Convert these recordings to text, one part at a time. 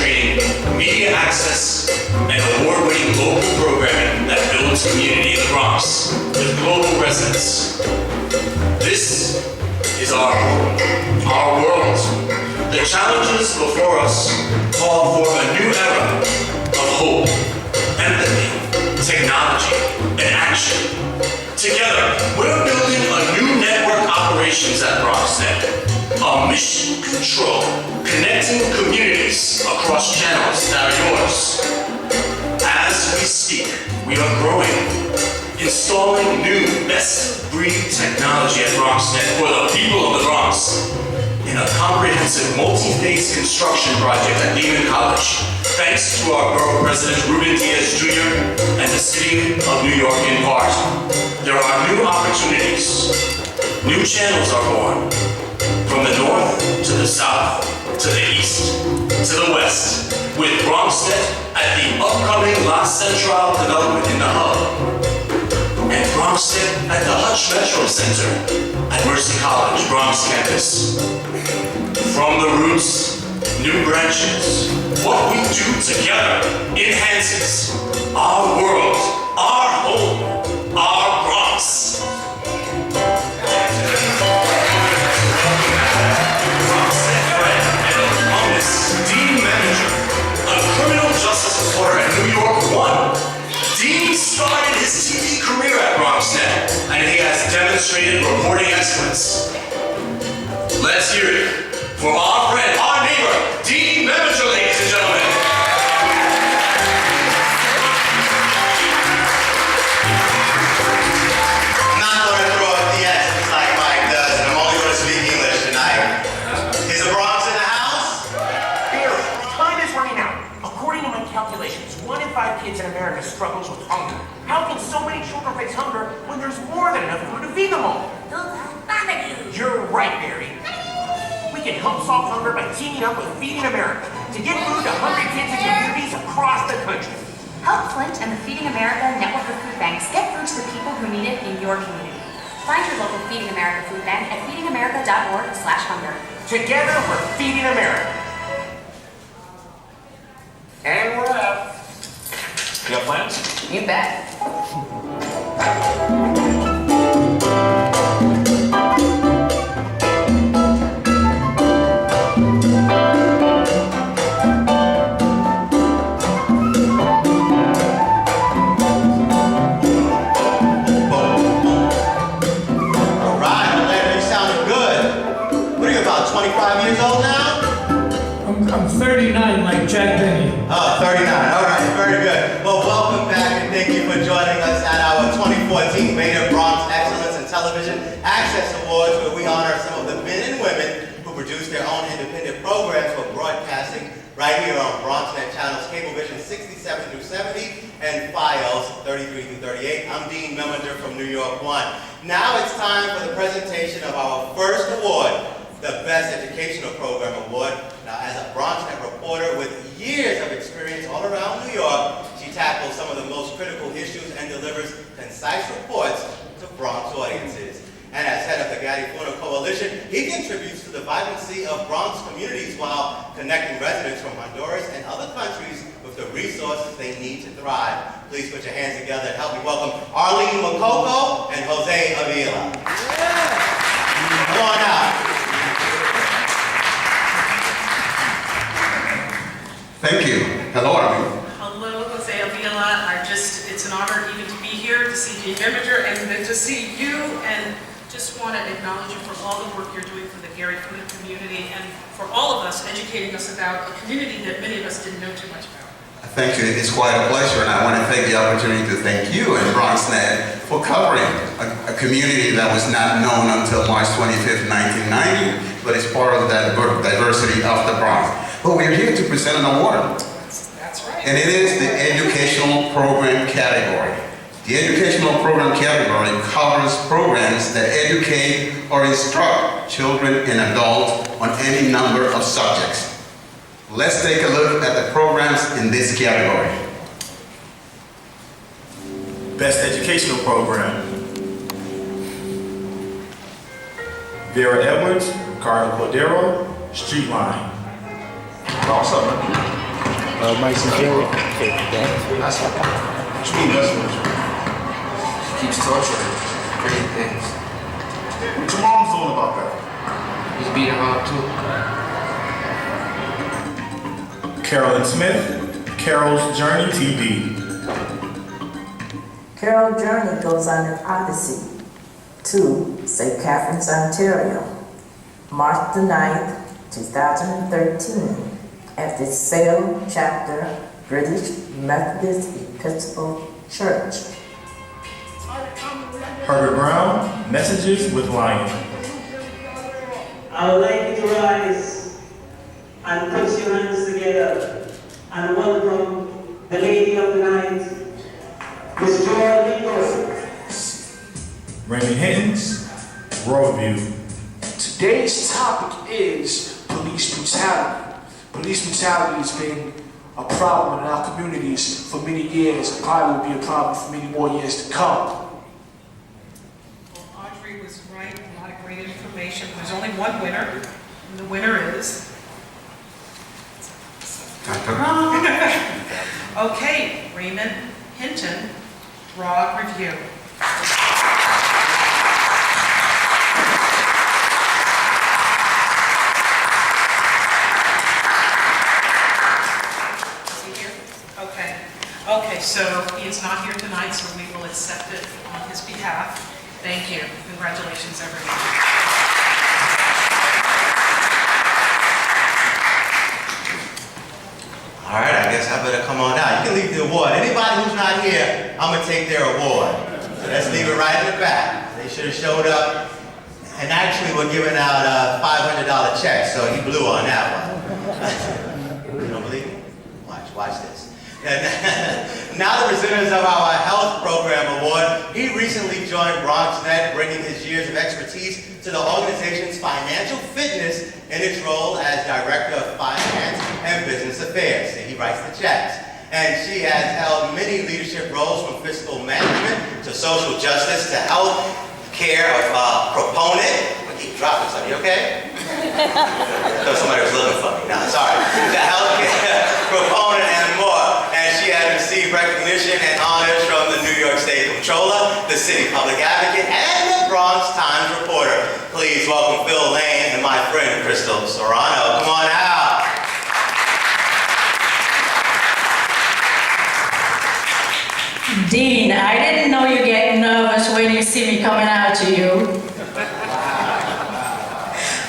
training, media access, and award-winning local programming that builds community in the Bronx with global resonance. This is our home, our world. The challenges before us call for a new era of hope, empathy, technology, and action. Together, we're building a new network operations at BronxNet, a mission control, connecting communities across channels that are yours. As we speak, we are growing, installing new best-of-breed technology at BronxNet for the people of the Bronx in a comprehensive multi-phase construction project at Lehman College, thanks to our borough president, Ruben Diaz Jr., and the city of New York in part. There are new opportunities. New channels are born. From the north to the south, to the east, to the west, with BronxNet at the upcoming La Centrale development in the hub, and BronxNet at the Hutch Metro Center at Mercy College, Bronx campus. From the roots, new branches. What we do together enhances our world, our home, our Bronx. Dean Manager, a criminal justice reporter at New York One. Dean started his TV career at BronxNet, and he has demonstrated reporting excellence. Let's hear it for our friend, our neighbor, Dean Manager, ladies and gentlemen. I'm not going to throw up the S's like Mike does, and I'm only going to speak English tonight. Is the Bronx in the house? Time is running out. According to my calculations, 1 in 5 kids in America struggles with hunger. How can so many children face hunger when there's more than enough food to feed them all? You're right, Barry. We can help solve hunger by teaming up with Feeding America to get food to hungry kids in communities across the country. Help Flint and the Feeding America network of food banks get food to the people who need it in your community. Find your local Feeding America food bank at feedingamerica.org/hunger. Together, we're Feeding America. And we're out. You got plans? You bet. I'm 39 like Jack Benny. Oh, 39. All right, very good. Well, welcome back and thank you for joining us at our 2014 Mayor Bronx Excellence in Television Access Awards, where we honor some of the men and women who produce their own independent programs for broadcasting right here on BronxNet channels Cablevision 67 through 70 and Files 33 through 38. I'm Dean Manager from New York One. Now it's time for the presentation of our first award, the Best Educational Program Award. Now, as a BronxNet reporter with years of experience all around New York, she tackles some of the most critical issues and delivers concise reports to Bronx audiences. And as head of the Garifuna Coalition, he contributes to the vibrancy of Bronx communities while connecting residents from Honduras and other countries with the resources they need to thrive. Please put your hands together and help me welcome Arlene Makoko and Jose Avila. Come on out. Thank you. Hello, everyone. Hello, Jose Avila. It's an honor even to be here, to see Dean Manager, and then to see you, and just want to acknowledge you for all the work you're doing for the Garifuna community and for all of us, educating us about a community that many of us didn't know too much about. Thank you. It's quite a pleasure, and I want to take the opportunity to thank you and BronxNet for covering a community that was not known until March 25th, 1990, but it's part of that diversity of the Bronx. But we're here to present an award. That's right. And it is the Educational Program category. The Educational Program category covers programs that educate or instruct children and adults on any number of subjects. Let's take a look at the programs in this category. Best Educational Program. Vera Edwards, Ricardo Cordero, Streetline. Also, Mike's and Jerry. That's what you mean, that's what keeps torturing crazy things. What your mom's doing about that? He's beating her up too. Carolyn Smith, Carol's Journey TV. Carol's Journey goes on an odyssey to St. Catharines, Ontario, March the 9th, 2013, at the Salem Chapter, British Methodist Episcopal Church. Herbert Brown, Messages with Lion. I would like you to rise and put your hands together and welcome the Lady of the Night, Miss Joy Nicholson. Raymond Hittens, Worldview. Today's topic is police brutality. Police brutality has been a problem in our communities for many years, and probably will be a problem for many more years to come. Well, Audrey was right, a lot of great information. There's only one winner, and the winner is... Okay, Raymond Hinton, Raw Review. Okay, so he is not here tonight, so we will accept it on his behalf. Thank you. Congratulations, everyone. All right, I guess I better come on out. You can leave the award. Anybody who's not here, I'm going to take their award. So let's leave it right in the back. They should have showed up. And actually, we're giving out $500 checks, so he blew on that one. You don't believe me? Watch this. Now the recipients of our Health Program Award, he recently joined BronxNet, bringing his years of expertise to the organization's financial fitness in its role as Director of Finance and Business Affairs. So he writes the checks. And she has held many leadership roles from fiscal management to social justice to health care of proponent. I keep dropping something, you okay? I thought somebody was looking for me. No, sorry. The healthcare proponent and more. And she has received recognition and honors from the New York State Comptroller, the City Public Advocate, and the Bronx Times Reporter. Please welcome Phil Lane and my friend Crystal Serrano. Come on out. Dean, I didn't know you get nervous when you see me coming out to you.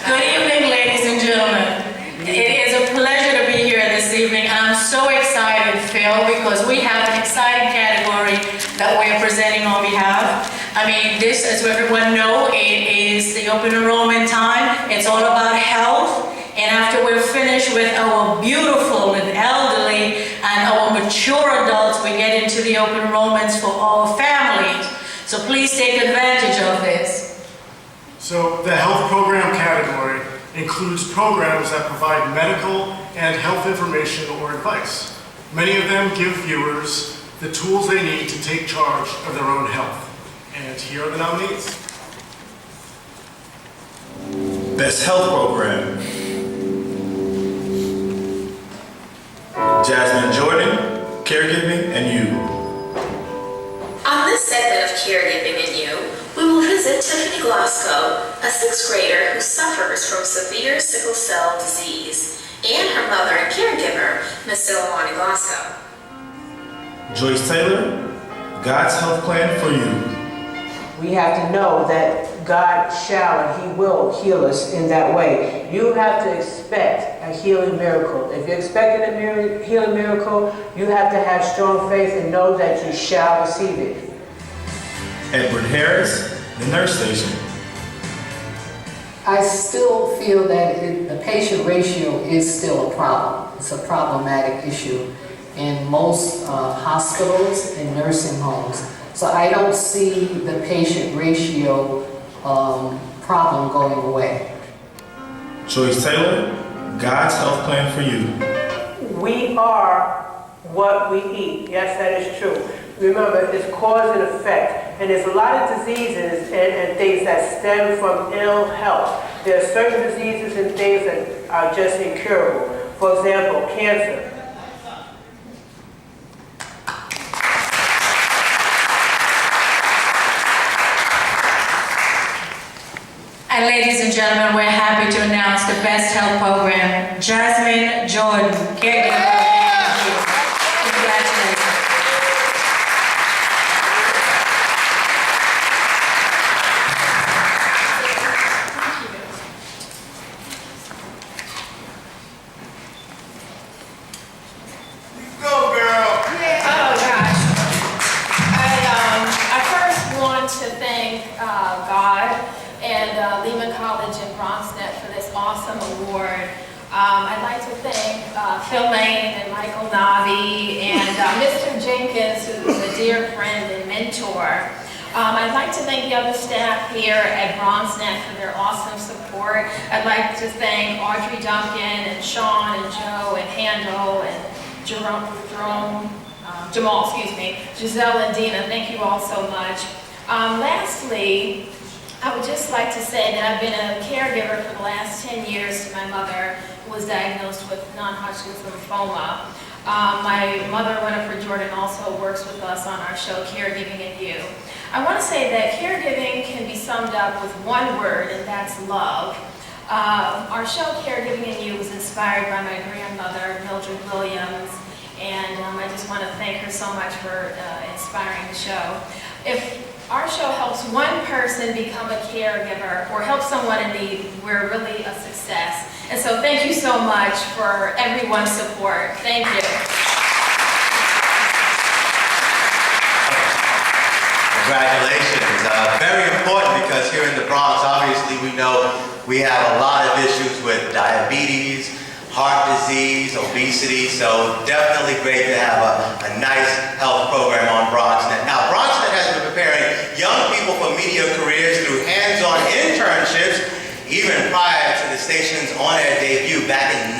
Good evening, ladies and gentlemen. It is a pleasure to be here this evening, and I'm so excited, Phil, because we have an exciting category that we're presenting on behalf. I mean, this, as everyone knows, it is the open enrollment time. It's all about health, and after we're finished with our beautiful and elderly and our mature adults, we get into the open enrollments for all families. So please take advantage of this. So the health program category includes programs that provide medical and health information or advice. Many of them give viewers the tools they need to take charge of their own health. And here are the nominees. Best Health Program. Jasmine Jordan, Caregiving and You. On this segment of Caregiving and You, we will visit Tiffany Glasgow, a 6th grader who suffers from severe sickle cell disease, and her mother and caregiver, Miss Ilani Glasgow. Joyce Taylor, God's Health Plan for You. We have to know that God shall and He will heal us in that way. You have to expect a healing miracle. If you're expecting a healing miracle, you have to have strong faith and know that you shall receive it. Edward Harris, The Nurse Station. I still feel that the patient ratio is still a problem. It's a problematic issue in most hospitals and nursing homes. So I don't see the patient ratio problem going away. Joyce Taylor, God's Health Plan for You. We are what we eat. Yes, that is true. Remember, it's cause and effect. And there's a lot of diseases and things that stem from ill health. There are certain diseases and things that are just incurable. For example, cancer. ladies and gentlemen, we're happy to announce the best health program, Jasmine Jordan, caregiver. Congratulations. Go, girl. Oh gosh. I first want to thank God and Lehman College and BronxNet for this awesome award. I'd like to thank Phil Lane and Michael Navi and Mr. Jenkins, who's a dear friend and mentor. I'd like to thank the other staff here at BronxNet for their awesome support. I'd like to thank Audrey Duncan and Sean and Joe and Handel and Jamal, Giselle and Dina, thank you all so much. Lastly, I would just like to say that I've been a caregiver for the last 10 years to my mother, who was diagnosed with non-Hodgkin's lymphoma. My mother, Winifred Jordan, also works with us on our show, Caregiving and You. I want to say that caregiving can be summed up with one word, and that's love. Our show, Caregiving and You, was inspired by my grandmother, Mildred Williams, and I just want to thank her so much for inspiring the show. If our show helps one person become a caregiver or help someone in need, we're really a success. And so thank you so much for everyone's support. Thank you. Congratulations. Very important because here in the Bronx, obviously we know we have a lot of issues with diabetes, heart disease, obesity, so definitely great to have a nice health program on BronxNet. Now, BronxNet has been preparing young people for media careers through hands-on internships, even prior to the station's on-air debut back in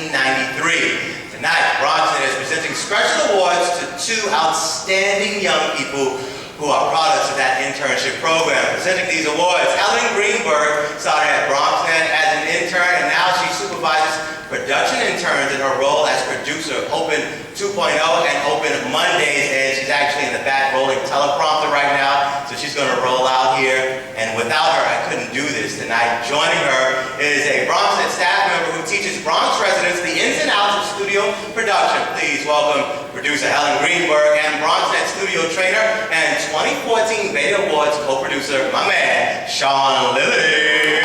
1993. Tonight, BronxNet is presenting special awards to two outstanding young people who are products of that internship program. Presenting these awards, Ellen Greenberg started at BronxNet as an intern, and now she supervises production interns in her role as producer of Open 2.0 and Open Mondays, and she's actually in the back rolling teleprompter right now, so she's going to roll out here, and without her, I couldn't do this tonight. Joining her is a BronxNet staff member who teaches Bronx residents the ins and outs of studio production. Please welcome producer Helen Greenberg and BronxNet studio trainer and 2014 Beta Awards co-producer, my man, Sean Lilly.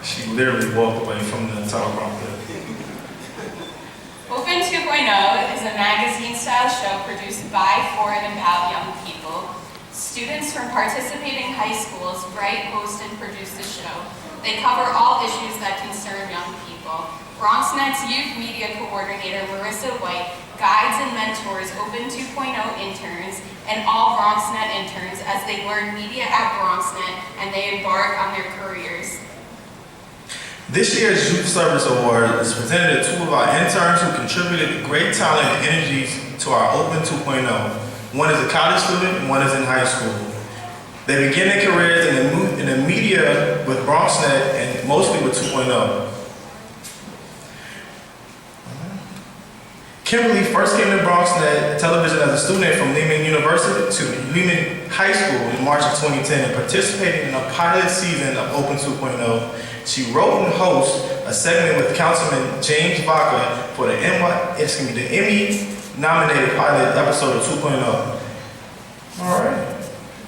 She literally walked away from the teleprompter. Open 2.0 is a magazine-style show produced by, for, and about young people. Students from participating high schools write, host, and produce the show. They cover all issues that concern young people. BronxNet's youth media coordinator, Marissa White, guides and mentors Open 2.0 interns and all BronxNet interns as they learn media at BronxNet and they embark on their careers. This year's Youth Service Award is presented to two of our interns who contributed great talent and energies to our Open 2.0. One is a college student and one is in high school. They begin their careers in the media with BronxNet and mostly with 2.0. Kimberly first came to BronxNet television as a student from Lehman High School in March of 2010 and participated in a pilot season of Open 2.0. She wrote and hosted a segment with Councilman James Vaca for the Emmy-nominated pilot episode of 2.0. All right.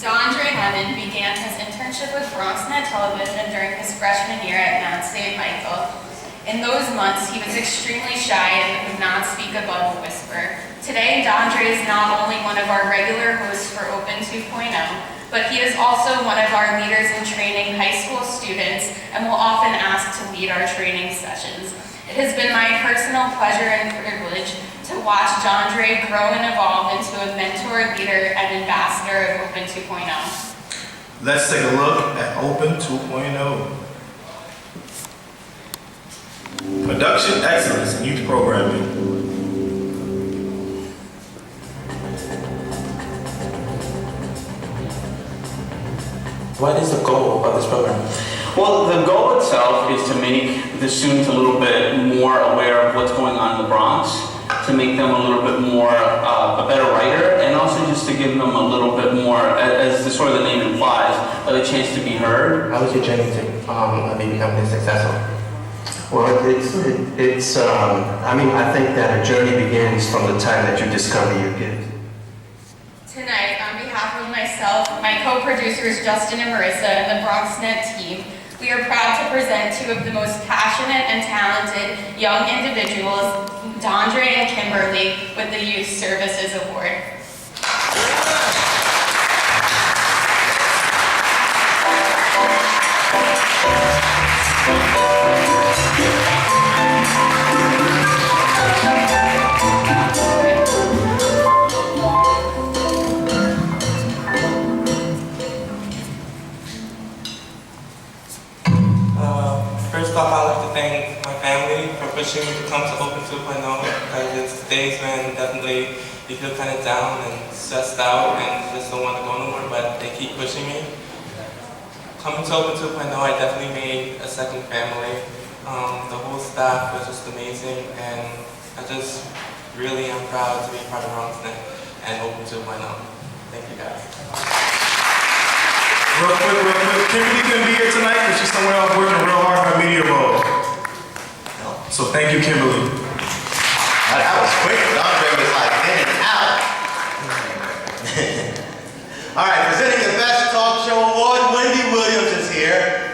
Dondre Lemon began his internship with BronxNet Television during his freshman year at Mount St. Michael. In those months, he was extremely shy and would not speak above a whisper. Today, Dondre is not only one of our regular hosts for Open 2.0, but he is also one of our leaders in training high school students and will often ask to lead our training sessions. It has been my personal pleasure and privilege to watch Dondre grow and evolve into a mentor, leader, and ambassador of Open 2.0. Let's take a look at Open 2.0. Production excellence in youth programming. What is the goal of this program? Well, the goal itself is to make the students a little bit more aware of what's going on in the Bronx. to make them a little bit more a better writer, and also just to give them a little bit more, as the sort of the name implies, a chance to be heard. How was your journey to maybe becoming this successful? Well, I think that a journey begins from the time that you discover your gift. Tonight, on behalf of myself, my co-producers Justin and Marissa, and the BronxNet team, we are proud to present two of the most passionate and talented young individuals, Dondre and Kimberly, with the Youth Services Award. First off, I'd like to thank my family for pushing me to come to Open 2.0, because it's days when definitely you feel kind of down and stressed out and just don't want to go nowhere, but they keep pushing me. Coming to Open 2.0, I definitely made a second family. The whole staff was just amazing, and I just really am proud to be part of BronxNet and Open 2.0. Thank you guys. Real quick, Kimberly couldn't be here tonight because she's somewhere else working real hard for a media role. So thank you, Kimberly. That was quick. Andre was like in and out. All right, presenting the Best Talk Show Award, Wendy Williams is here.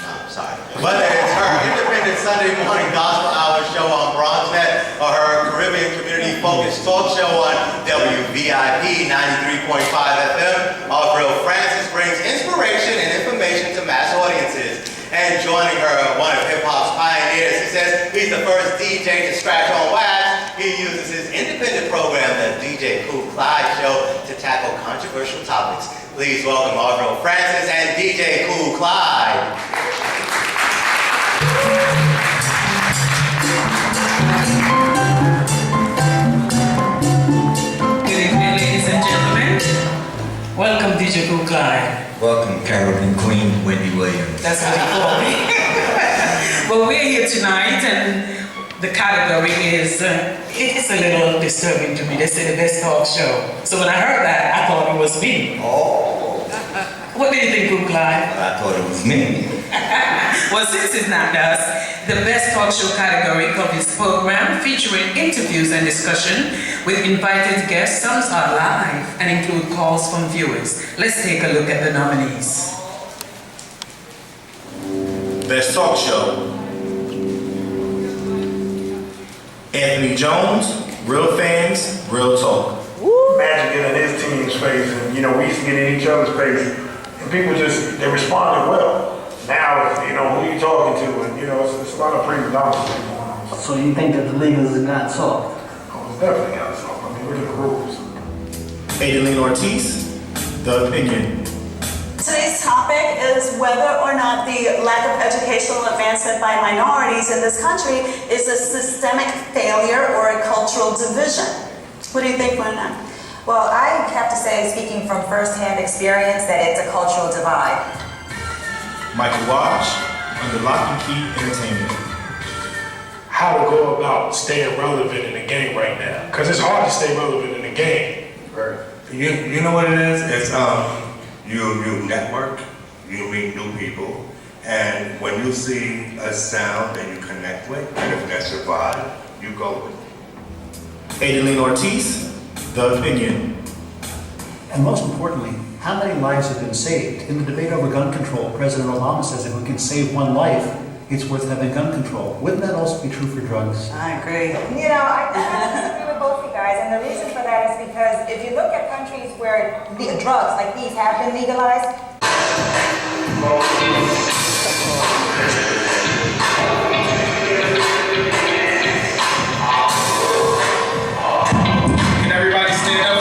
No, I'm sorry. Whether it's her independent Sunday morning gospel hour show on BronxNet or her Caribbean community-focused talk show on WVIP 93.5 FM, Avril Francis brings inspiration and information to mass audiences. And joining her, one of hip-hop's pioneers, he says he's the first DJ to scratch on wax. He uses his independent program, the DJ Cool Clyde Show, to tackle controversial topics. Please welcome Avril Francis and DJ Cool Clyde. Good evening, ladies and gentlemen. Welcome, DJ Cool Clyde. Welcome, Caribbean Queen Wendy Williams. That's what they call me. Well, we're here tonight, and the category is, it's a little disturbing to me. They say the Best Talk Show. So when I heard that, I thought it was me. Oh. What do you think, Cool Clyde? I thought it was me. Well, since it's not us, the Best Talk Show category covers program featuring interviews and discussion with invited guests. Some are live and include calls from viewers. Let's take a look at the nominees. Best Talk Show. Anthony Jones, Real Fans, Real Talk. Magic in his team's face, and we used to get in each other's face, and people they responded well. Now, who you talking to, and it's a lot of prima donnas going on. So you think that the leaders are not soft? Oh, it's definitely not soft. I mean, we're the rules. Adeline Ortiz, The Opinion. Today's topic is whether or not the lack of educational advancement by minorities in this country is a systemic failure or a cultural division. What do you think, Mona? Well, I have to say, speaking from firsthand experience, that it's a cultural divide. Michael Walsh, Under Lock and Key Entertainment. How to go about staying relevant in the game right now. Because it's hard to stay relevant in the game. Right. You know what it is? It's you network, you meet new people, and when you see a sound that you connect with, and if that's your vibe, you go with it. Adeline Ortiz, The Opinion. And most importantly, how many lives have been saved? In the debate over gun control, President Obama says if we can save one life, it's worth having gun control. Wouldn't that also be true for drugs? I agree. I disagree with both you guys, and the reason for that is because if you look at countries where drugs like these have been legalized, Can everybody stand up?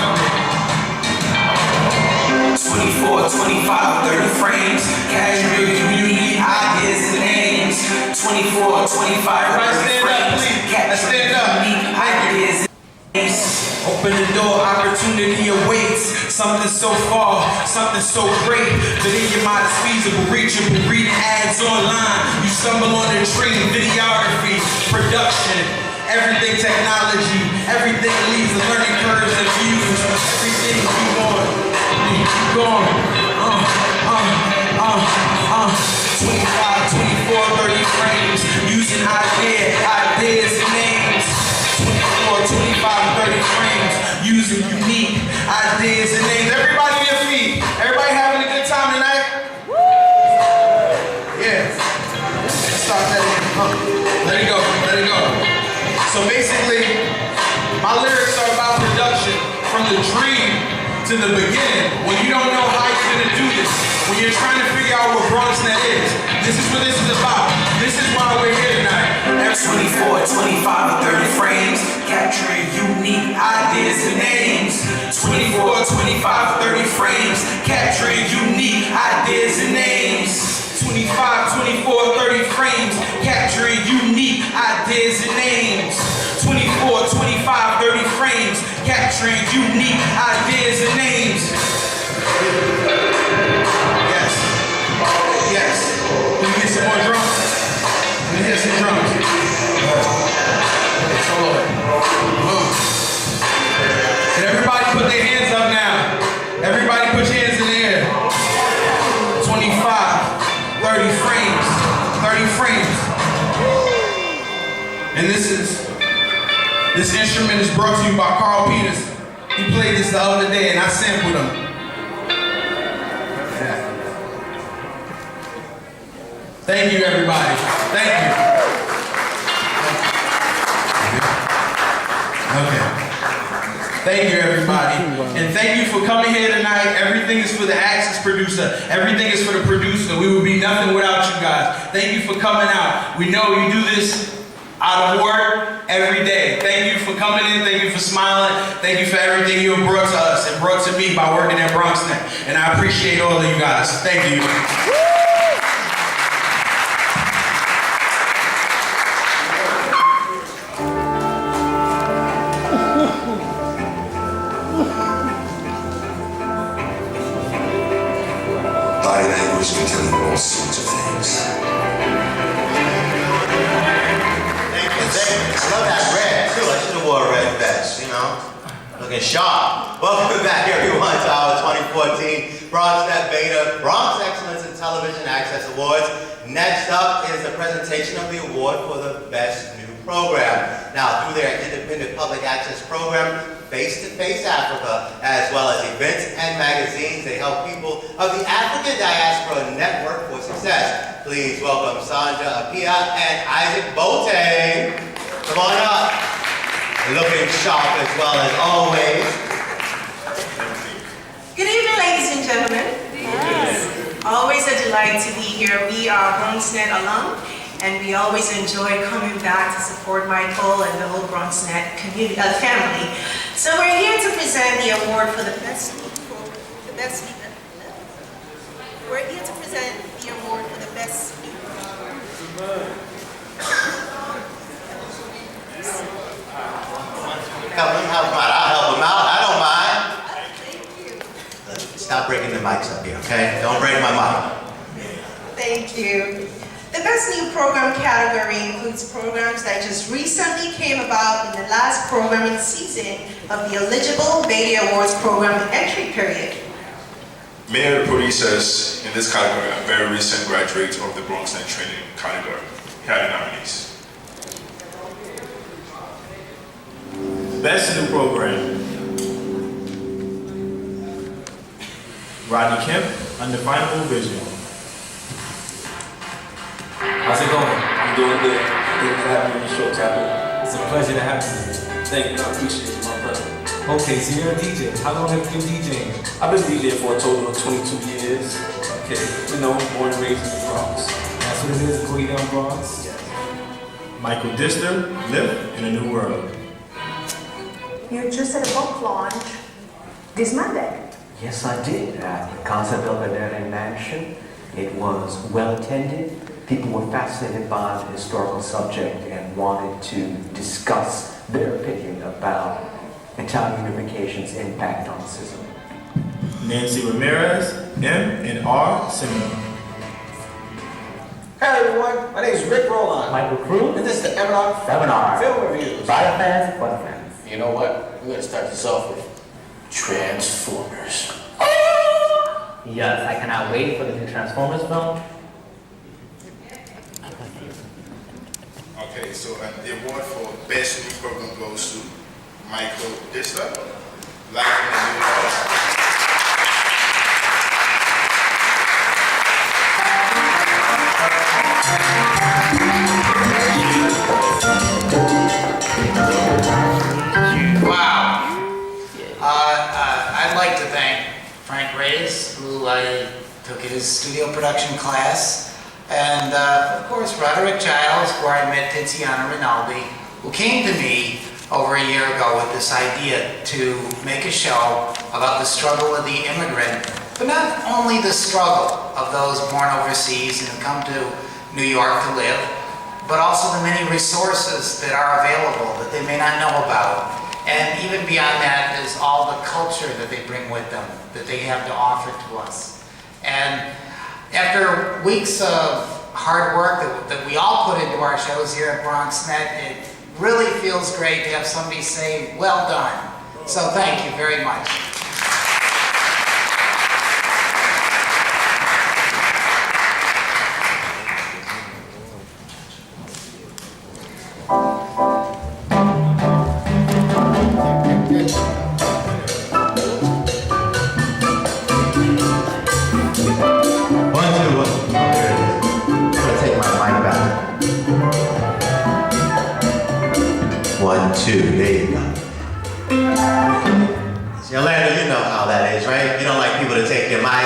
24, 25, 30 frames, casual community ideas and names. 24, 25, 30 frames, casual community ideas and names. Open the door, opportunity awaits. Something so far, something so great that in your mind is feasible, reachable. Reading ads online, you stumble on a dream. Videography, production, everything technology, everything leaves the learning curves and views, everything keep on, 25, 24, 30 frames, using ideas and names. 24, 25, 30 frames, using unique ideas and names. Everybody on your feet. Everybody having a good time tonight? Yeah. Start that in. Let it go. Let it go. So basically, my lyrics are about production from the dream to the beginning. When you don't know how you're gonna do this, when you're trying to figure out what BronxNet is, this is what this is about. This is why we're here tonight. 24, 25, 30 frames, capturing unique ideas and names. 24, 25, 30 frames, capturing unique ideas and names. 25, 24, 30 frames, capturing unique ideas and names. 24, 25, 30 frames, capturing unique ideas and names. Yes. Yes. Can we get some more drums? Let me hear some drums. Can everybody put their hands up now? Everybody put your hands in the air. 25, 30 frames. 30 frames. And this instrument is brought to you by Carl Peters. He played this the other day and I sampled him. Yeah. Thank you, everybody. Thank you. Okay. Thank you, everybody. And thank you for coming here tonight. Everything is for the Access producer. Everything is for the producer. We would be nothing without you guys. Thank you for coming out. We know you do this out of work every day. Thank you for coming in. Thank you for smiling. Thank you for everything you have brought to us and brought to me by working at BronxNet. And I appreciate all of you guys. Thank you. Body language can tell you all sorts of things. Thank you. I love that red too. I should have wore a red vest, you know? Looking sharp. Welcome back everyone to our 2014 BronxNet Beta Bronx Excellence in Television Access Awards. Next up is the presentation of the award for the Best New Program. Now, through their independent public access program, Face-to-Face Africa, as well as events and magazines, they help people of the African Diaspora Network for Success. Please welcome Sandra Apia and Isaac Bote. Come on up. Looking sharp as well as always. Good evening, ladies and gentlemen. Yes. Always a delight to be here. We are BronxNet alum, and we always enjoy coming back to support Michael and the whole BronxNet community, family. So we're here to present the award for the best. We're here to present the award for the best. Help him out. I'll help him out. I don't mind. Stop breaking the mics up here, okay? Don't break my mic. Thank you. The Best New Program category includes programs that just recently came about in the last programming season of the eligible Beta Awards program entry period. Many of the producers in this category are very recent graduates of the BronxNet training category. Here are the nominees. Best New Program. Rodney Kemp, Undefinable Vision. How's it going? I'm doing good. Good to have you on the show, Tabitha. It's a pleasure to have you. Thank you. I appreciate you, my brother. Okay, so you're a DJ. How long have you been DJing? I've been DJing for a total of 22 years. Okay, you know, born and raised in the Bronx. That's what it is, going down Bronx? Yes. Michael Dister, Live in a New World. You just had a book launch this Monday. Yes, I did. At the Casa Belvedere Mansion. It was well attended. People were fascinated by the historical subject and wanted to discuss their opinion about Italian unification's impact on the system. Nancy Ramirez, M and R Cinema. Hey everyone, my name is Rick Roland. Michael Cruz. And this is the Seminar Seminar. Film Reviews. By the fans, for the fans. You know what? We're gonna start this off with Transformers. Yes, I cannot wait for the new Transformers film. Okay, so the award for Best New Program goes to Michael Dista, Life in the New Laws. Wow. I'd like to thank Frank Reyes, who I took his studio production class, and of course Roderick Giles, where I met Tiziana Rinaldi, who came to me over a year ago with this idea to make a show about the struggle of the immigrant, but not only the struggle of those born overseas and who come to New York to live, but also the many resources that are available that they may not know about. And even beyond that is all the culture that they bring with them, that they have to offer to us. And after weeks of hard work that we all put into our shows here at BronxNet, it really feels great to have somebody say, well done. So thank you very much. Yolanda, you know how that is, right? You don't like people to take your mic,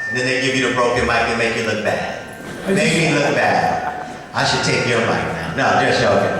and then they give you the broken mic and make you look bad. Make me look bad. I should take your mic now. No, just joking.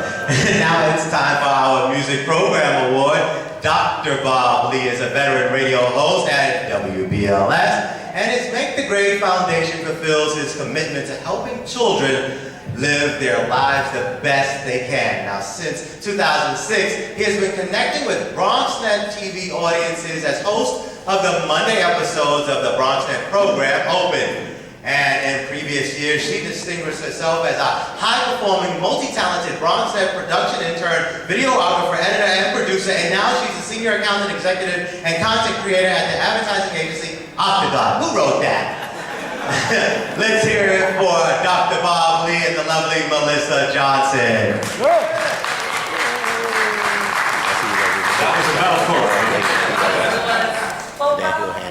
Now it's time for our Music Program Award. Dr. Bob Lee is a veteran radio host at WBLS, and his Make the Grade Foundation fulfills his commitment to helping children live their lives the best they can. Now, since 2006, he has been connecting with BronxNet TV audiences as host of the Monday episodes of the BronxNet program, Open. And in previous years, she distinguished herself as a high-performing, multi-talented BronxNet production intern, videographer, editor, and producer, and now she's a senior accountant, executive, and content creator at the advertising agency Octagon. Who wrote that? Let's hear it for Dr. Bob Lee and the lovely Melissa Johnson. That was a mouthful. Well,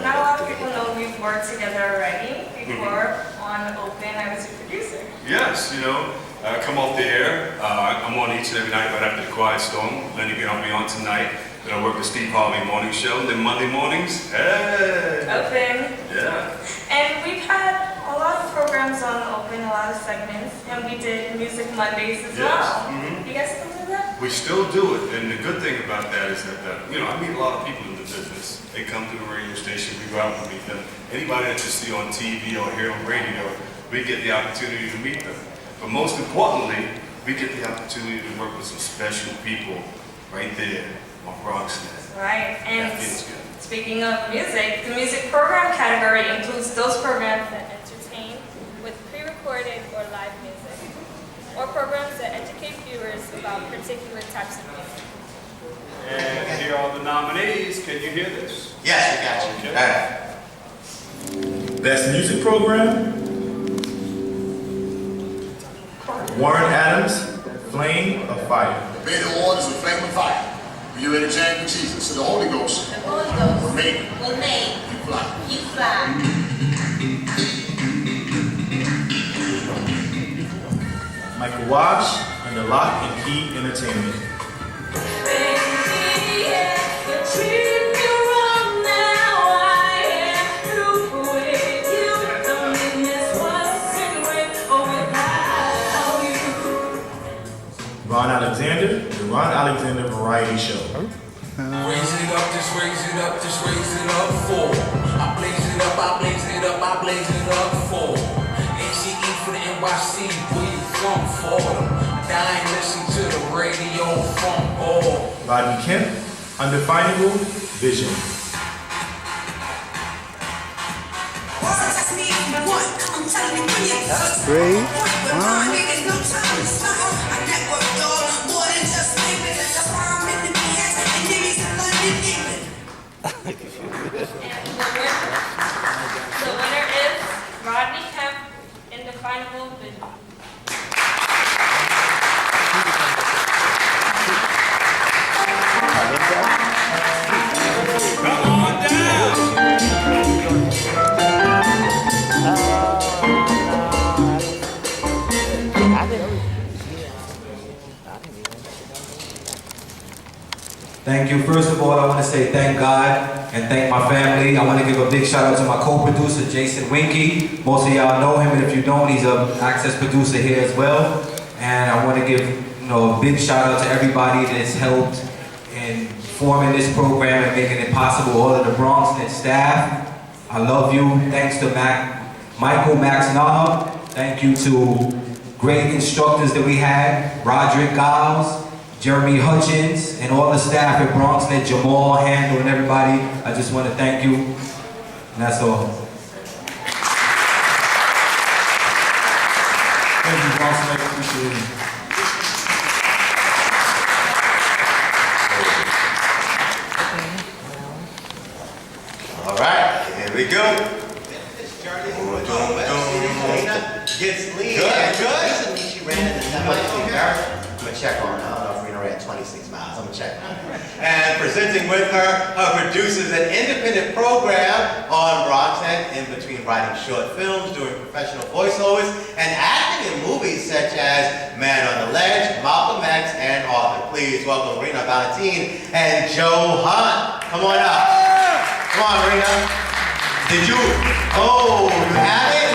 not a lot of people know we've worked together already before on Open. I was your producer. Yes, you know, come off the air. I'm on each and every night right after the Quiet Storm. Lenny got me on tonight. Then I work the Steve Harvey morning show. Then Monday mornings, hey! Open. Yeah. And we've had a lot of programs on Open, a lot of segments, and we did Music Mondays as well. You guys still do that? We still do it, and the good thing about that is that, you know, I meet a lot of people in the business. They come to the radio station, we go out and meet them. Anybody that you see on TV or hear on radio, we get the opportunity to meet them. But most importantly, we get the opportunity to work with some special people right there on BronxNet. Right, and That feels good. speaking of music, the music program category includes those programs that entertain with pre-recorded or live music, or programs that educate viewers about particular types of music. And here are the nominees. Can you hear this? Yes, we got you. Okay. All right. Best Music Program. Warren Adams, Flame of Fire. The Beta Award is a flame of fire. You ready to jam with Jesus? So the Holy Ghost. The Holy Ghost will make you fly. You fly. Michael Walsh and the Lock and Key Entertainment. Ron Alexander, the Ron Alexander Variety Show. Raise it up, just raise it up, just raise it up for. I blaze it up, I blaze it up, I blaze it up for. ACE for the NYC, where you from, Florida? I ain't listen to the radio from all. Rodney Kemp, Undefinable Vision. One, The winner is Rodney Kemp, Indefinable Vision. Thank you. First of all, I want to say thank God and thank my family. I want to give a big shout out to my co-producer, Jason Winky. Most of y'all know him, and if you don't, he's an Access producer here as well. And I want to give a big shout out to everybody that's helped in forming this program and making it possible. All of the BronxNet staff, I love you. Thanks to Michael Max Knob. Thank you to great instructors that we had, Roderick Giles, Jeremy Hutchins, and all the staff at BronxNet, Jamal, Handel, and everybody. I just want to thank you, and that's all. Thank you, BronxNet. Appreciate it. All right, here we go. Gets lead. Good. She ran in the semi-speed marathon. I'm gonna check on her. I don't know if Rena ran 26 miles. I'm gonna check on her. And presenting with her, produces an independent program on BronxNet in between writing short films, doing professional voiceovers, and acting in movies such as Man on the Ledge, Malcolm X, and Arthur. Please welcome Rena Valentine and Joe Hunt. Come on up. Come on, Rena. Did you? Oh, you have it?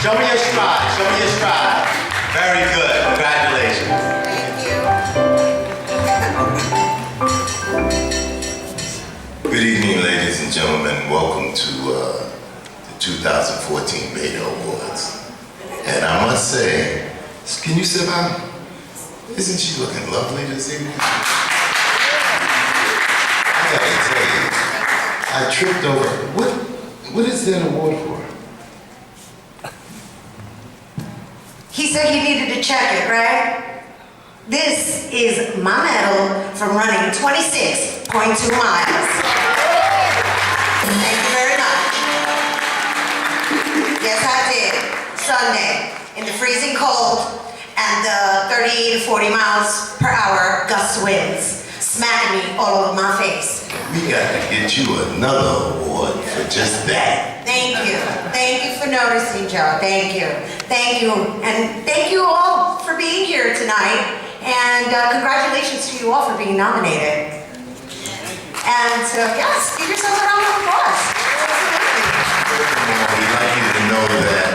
Show me your stride. Show me your stride. Very good. Congratulations. Good evening, ladies and gentlemen. Welcome to the 2014 Beta Awards. And I must say, can you sit down? Isn't she looking lovely this evening? I gotta tell you, I tripped over. What is that award for? He said he needed to check it, right? This is my medal from running 26.2 miles. Thank you very much. Yes, I did. Sunday, in the freezing cold and the 30 to 40 miles per hour gust winds smacking me all over my face. We got to get you another award for just that. Thank you. Thank you for noticing, Joe. Thank you. Thank you. And thank you all for being here tonight. And congratulations to you all for being nominated. And yes, give yourselves a round of applause. We'd like you to know that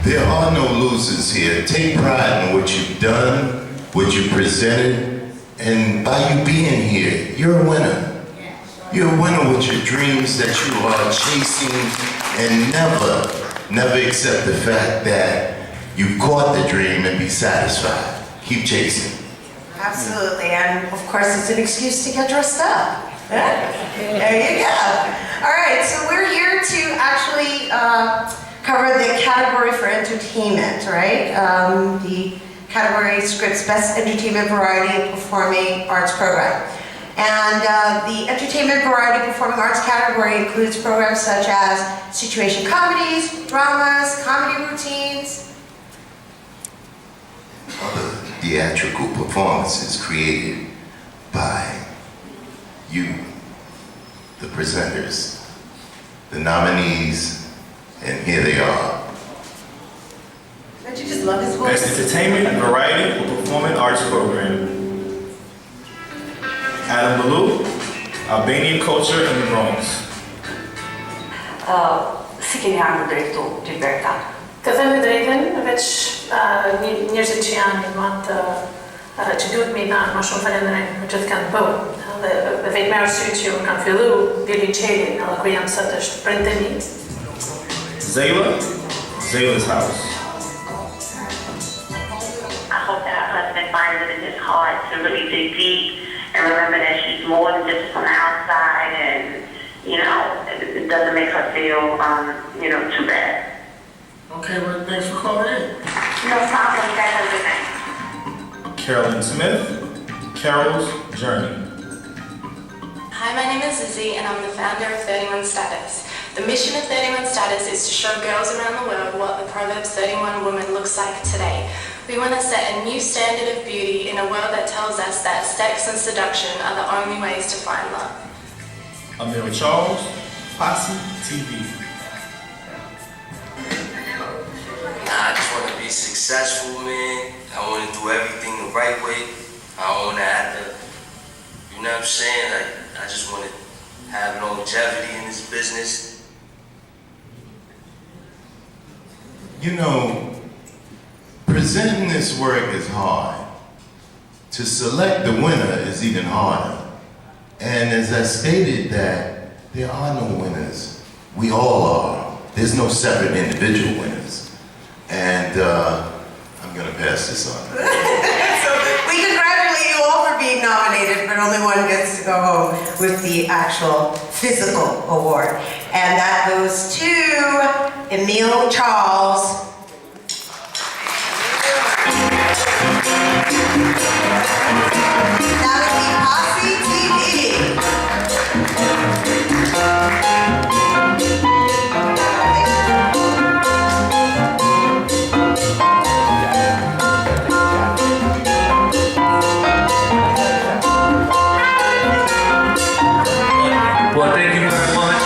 there are no losers here. Take pride in what you've done, what you presented, and by you being here, you're a winner. You're a winner with your dreams that you are chasing, and never accept the fact that you caught the dream and be satisfied. Keep chasing. Absolutely, and of course it's an excuse to get dressed up. There you go. All right, so we're here to actually cover the category for entertainment, right? The category scripts Best Entertainment Variety Performing Arts Program. And the Entertainment Variety Performing Arts category includes programs such as situation comedies, dramas, comedy routines, Other theatrical performances created by you, the presenters, the nominees, and here they are. don't you just love his voice? Best Entertainment, Variety, or Performing Arts Program. Adam Ballou, Albanian Culture in the Bronx. Si keni ardhur drejt këtu, Gilberta? Të them të drejtën, veç njerëzit që janë më të që duhet me i dhanë më shumë falenderojmë për që të kanë bërë. Dhe vetë me arsye që unë kam fillu violoncelin, edhe kur jam sot është prindërit. Zayla's House. I hope that her husband finds it in his heart to really dig deep and remember that she's more than just from the outside, and it doesn't make her feel too bad. Okay, well, thanks for calling in. No problem. You guys have a good night. Carolyn Smith, Carol's Journey. Hi, my name is Izzy, and I'm the founder of 31 Status. The mission of 31 Status is to show girls around the world what the Proverbs 31 woman looks like today. We want to set a new standard of beauty in a world that tells us that sex and seduction are the only ways to find love. Amir Charles, Posse TV. I just want to be successful, man. I want to do everything the right way. I don't want to have to, you know what I'm saying? Like, I just want to have longevity in this business. You know, presenting this work is hard. To select the winner is even harder. And as I stated that there are no winners. We all are. There's no separate individual winners. And I'm gonna pass this on. So we congratulate you all for being nominated, but only one gets to go home with the actual physical award. And that goes to Emile Charles. That would be Posse TV. Well, thank you very much.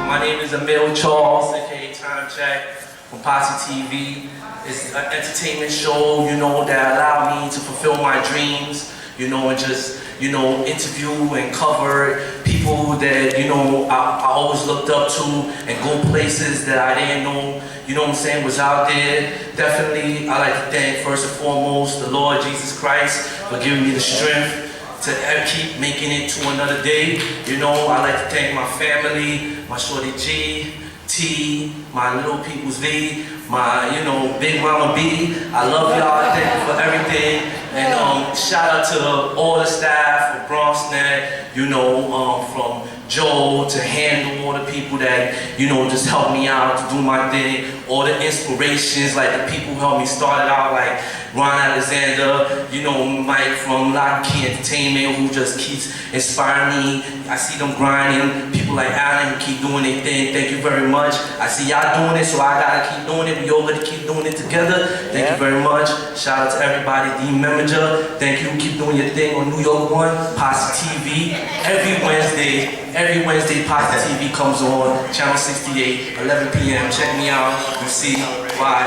My name is Emil Charles, aka Time Check from Posse TV. It's an entertainment show, you know, that allowed me to fulfill my dreams, you know, and just, you know, interview and cover people that, you know, I always looked up to and go places that I didn't know, you know what I'm saying, was out there. Definitely, I like to thank first and foremost the Lord Jesus Christ for giving me the strength to keep making it to another day. You know, I like to thank my family, my shorty G, T, my little people's V, my, you know, Big Mama B. I love y'all, thank you for everything. And shout out to all the staff of BronxNet, you know, from Joe to Handle, all the people that, you know, just helped me out to do my thing, all the inspirations, like the people who helped me start it out, like Ron Alexander, you know, Mike from Lock Key Entertainment, who just keeps inspiring me. I see them grinding, people like Alan who keep doing their thing, thank you very much. I see y'all doing it, so I gotta keep doing it. We all gotta keep doing it together. Thank you very much. Shout out to everybody, Dean Memager, thank you, keep doing your thing on New York 1, Posse TV, every Wednesday Posse TV comes on, channel 68, 11 p.m. Check me out, you see why,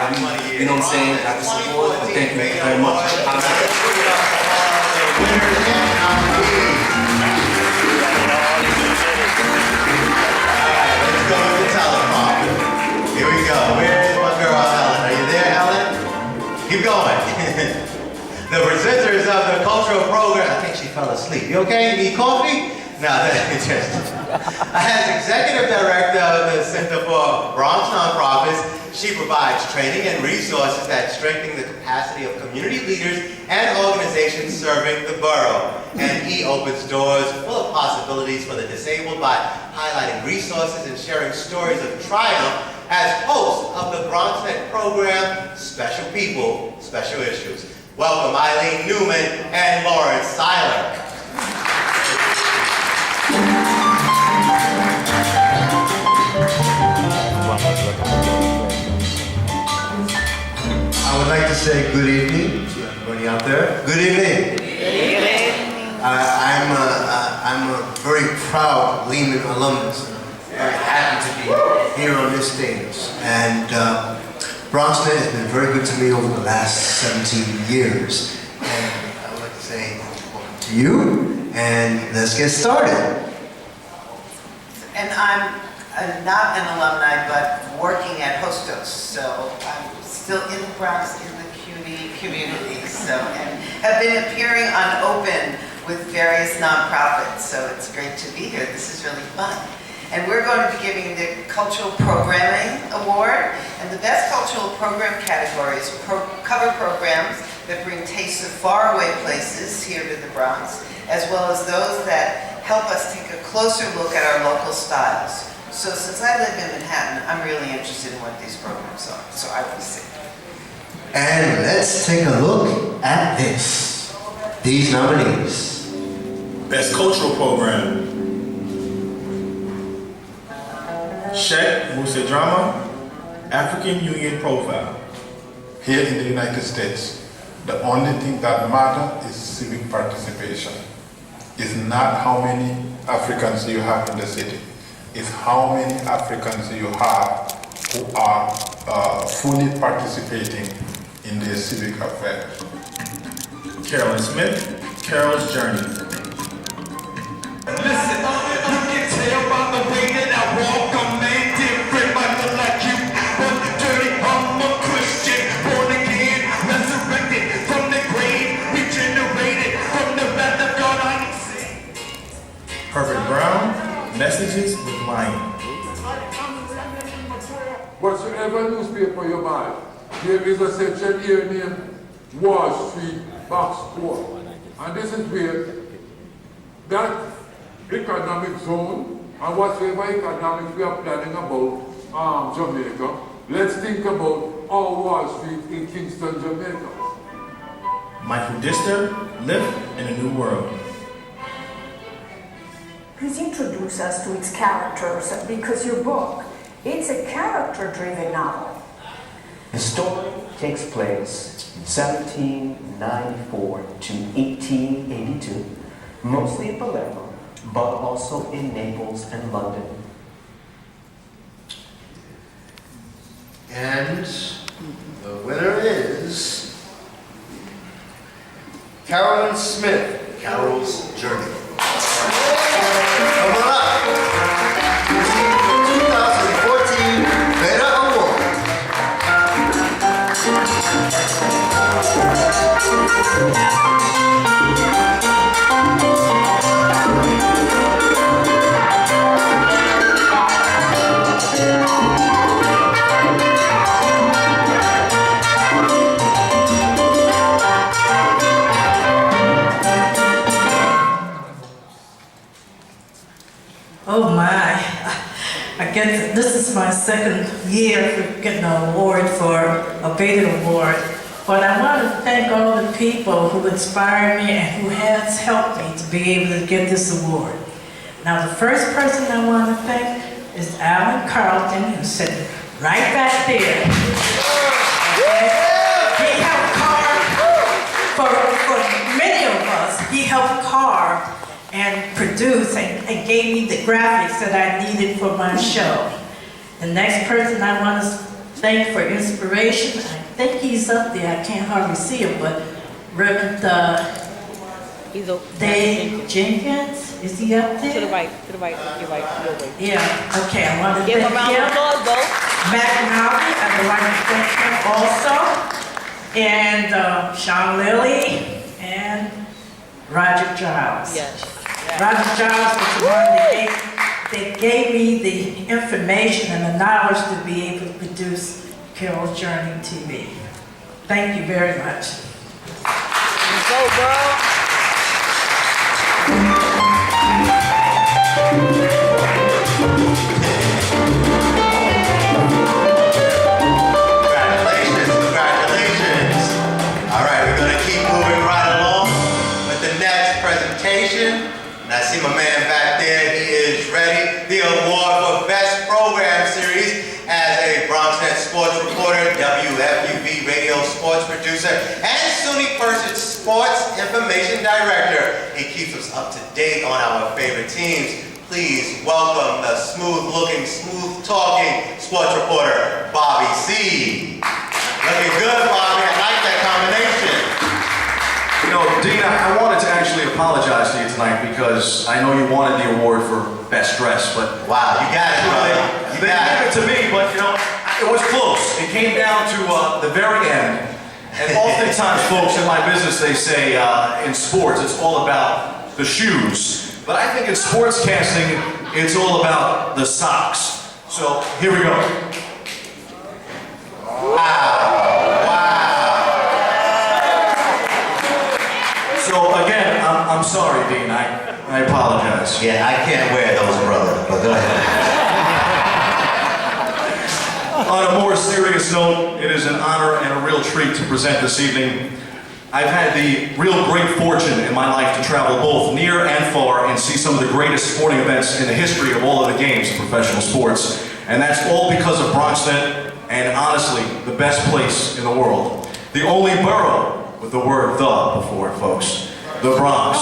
you know what I'm saying, got the support, and thank you very much. Let's go with the teleprompter. Here we go. Where's my girl, Ellen? Are you there, Ellen? Keep going. The presenters of the cultural program. I think she fell asleep. You okay? You need coffee? No, that's just. As executive director of the Center for Bronx Nonprofits, she provides training and resources that strengthen the capacity of community leaders and organizations serving the borough. And he opens doors full of possibilities for the disabled by highlighting resources and sharing stories of triumph as host of the BronxNet program, Special People, Special Issues. Welcome Eileen Newman and Lawrence Seiler. I would like to say good evening to everybody out there. Good evening. I'm a very proud Lehman alumnus. I'm very happy to be here on this stage. And BronxNet has been very good to me over the last 17 years. And I would like to say welcome to you, and let's get started. And I'm not an alumni, but working at Hostos, so I'm still in the Bronx, in the community, so, and have been appearing on Open with various nonprofits, so it's great to be here. This is really fun. And we're going to be giving the Cultural Programming Award, and the best cultural program categories cover programs that bring tastes of faraway places here to the Bronx, as well as those that help us take a closer look at our local styles. So since I live in Manhattan, I'm really interested interested in what these programs are. So I will see. And let's take a look at this. These nominees. Best Cultural Program. Shek Musa Drama, African Union Profile. Here in the United States, the only thing that matters is civic participation. It's not how many Africans you have in the city. It's how many Africans you have who are fully participating in their civic affairs. Carolyn Smith, Carol's Journey. Listen, you can tell by the way that I walk, I'm man different, might look like you, but dirty, I'm a Christian, born again, resurrected from the grave, regenerated from the wrath of God I see. Herbert Brown, Messages with Lion. Whatsoever newspaper you buy, there is a section here named Wall Street Box 4. And this is where that economic zone and whatsoever economics we are planning about Jamaica, let's think about our Wall Street in Kingston, Jamaica. Michael Dister, Live in a New World. Please introduce us to its characters, because your book, it's a character-driven novel. The story takes place in 1794 to 1882, mostly in Palermo, but also in Naples and London. And the winner is Carolyn Smith, Carol's Journey. Come on up. Receive the 2014 Beta Award. Oh my, I guess this is my second year for getting an award for a Beta Award. But I want to thank all the people who inspired me and who has helped me to be able to get this award. Now the first person I want to thank is Alan Carlton, who's sitting right back there. He helped carve, for many of us, he helped carve and produce and gave me the graphics that I needed for my show. The next person I want to thank for inspiration, I think he's up there, I can't hardly see him, but Reverend Dave Jenkins, is he up there? To the right, your right. Yeah, okay, I want to Give thank him a round of him. applause, though. Matt Nolly, I would like to thank him also. And Sean Lilly and Roger Giles. Yes. Roger Giles was the one that gave me the information and the knowledge to be able to produce Carol's Journey TV. Thank you very much. Go, girl. Congratulations. All right, we're going to keep moving right along with the next presentation. And I see my man back there, he is ready. The award for Best Program Series as a BronxNet sports reporter, WFUV radio sports producer, and SUNY Pursuit Sports Information Director. He keeps us up to date on our favorite teams. Please welcome the smooth-looking, smooth-talking sports reporter, Bobby C. Looking good, Bobby. I like that combination. You know, Dean, I wanted to actually apologize to you tonight because I know you wanted the award for Best Dress, but... Wow, you got it, brother. They gave it to me, but, you know, it was close. It came down to the very end. And oftentimes, folks, in my business, they say in sports, it's all about the shoes. But I think in sportscasting, it's all about the socks. So, here we go. So again, I'm sorry, Dean. I apologize. Yeah, I can't wear those, brother, but go ahead. On a more serious note, it is an honor and a real treat to present this evening. I've had the real great fortune in my life to travel both near and far and see some of the greatest sporting events in the history of all of the games of professional sports. And that's all because of BronxNet, and honestly, the best place in the world. The only borough with the word "the" before it, folks. The Bronx.